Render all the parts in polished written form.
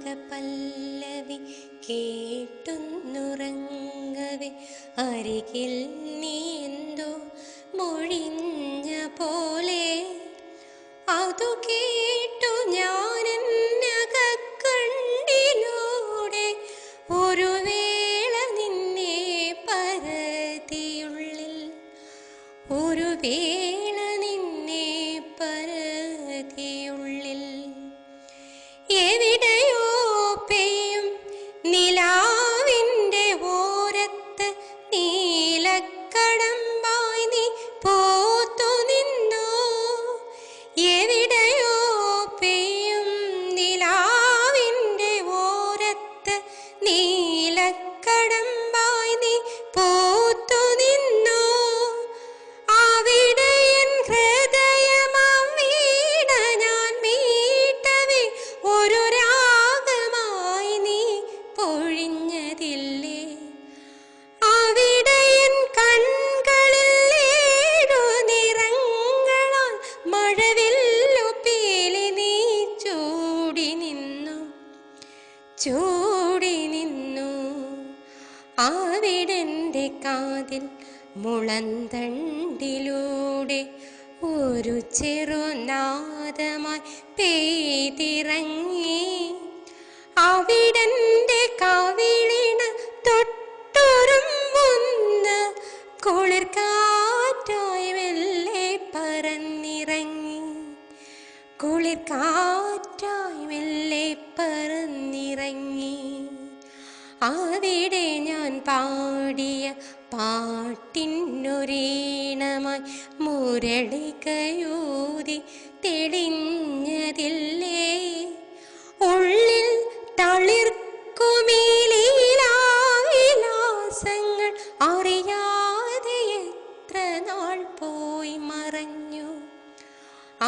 സ്വരരാഗപല്ലവി കേട്ടുന്നുറങ്ങവേ അരികിൽ നീ എന്തോ മൊഴിഞ്ഞ പോലെ അതു കേട്ടു ഞാനെന്നകക്കണ്ണിലൂടെ ഒരു വേള നിന്നെ പരതിയുള്ളിൽ ഒരു വേള നിന്നെ പരതിയുള്ളിൽ എവിടെയോ പെയ്യും നിലാവിൻ്റെ ഓരത്ത് നീലക്കടമ്പായി നീ പോത്തു നിന്നോ എവിടെയോ പെയ്യും നിലാവിൻ്റെ ഓരത്ത് നീലക്കടമ്പായി നീ പോത്തു നിന്നോ അവിടെ എൻ ഹൃദയമാം വീണ ഞാൻ മീട്ടവേ ഒരു രാഗമായി നീ പൊഴിഞ്ഞതില്ലേ അവിടെ എൻ കൺകളിൽ ഏഴു നിറങ്ങളാൽ മഴവില്ലു പീലി നീ ചൂടി നിന്നു അവിടെൻ്റെ കാതിൽ മുളന്തണ്ടിലൂടെ ഒരു ചെറുനാദമായി പെയ്തിറങ്ങി അവിടെൻ്റെ കവിളിണ തൊട്ടുറുമ്പുന്ന കുളിർ കാറ്റായി മെല്ലെ പറന്നിറങ്ങി കുളിർ കാറ്റായി മെല്ലെ പറന്നിറങ്ങി അവിടെ ഞാൻ പാടിയ പാട്ടിനൊരീണമായി മുരളികയൂതി തെളിഞ്ഞതില്ലേ ഉള്ളിൽ തളിർക്കുമീ ലീലാവിലാസങ്ങൾ അറിയാതെ എത്ര നാൾ പോയി മറഞ്ഞു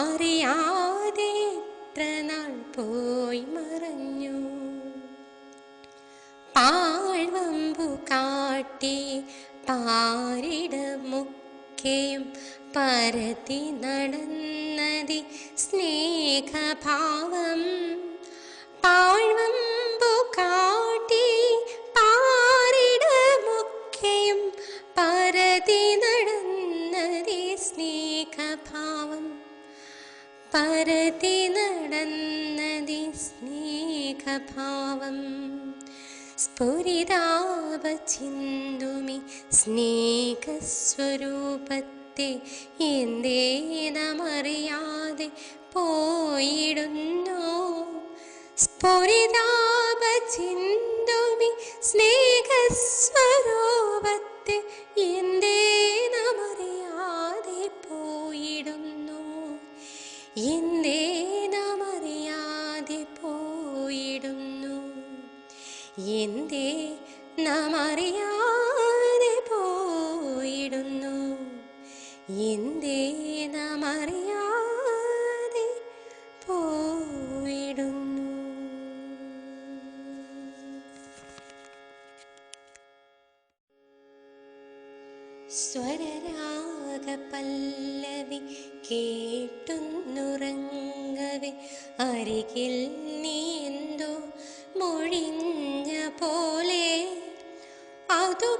അറിയാതെ എത്ര നാൾ പോയി മറഞ്ഞു പാഴ്വമ്പു കാട്ടി പാരിടമൊക്കെയും പരതി നടന്നതി സ്നേഹഭാവം പാഴ്വമ്പു കാട്ടി പാരിടമൊക്കെയും പരതി നടന്നതി സ്നേഹഭാവം പരതി നടന്നതി സ്നേഹഭാവം സ്ഫുരിതാവചിന്തുമി സ്നേഹസ്വരൂപത്തെ എന്തേ നാം അറിയാതെ പോയിടുന്നു സ്ഫുരിതാവചിന്തുമി സ്നേഹസ്വരൂപത്തെ എന്തേ നാം അറിയാതെ പോയിടുന്നു എന്തേ നാം അറിയാതെ പോയിടുന്നു എന്തേ നാം അറിയാതെ പോയിടുന്നു എന്തേ നാം അറിയാതെ പോയിടുന്നു. സ്വരരാഗപല്ലവി കേട്ടുന്നുറങ്ങവേ അരികിൽ നീ എന്തോ മൊഴിഞ്ഞ പോലെ അതു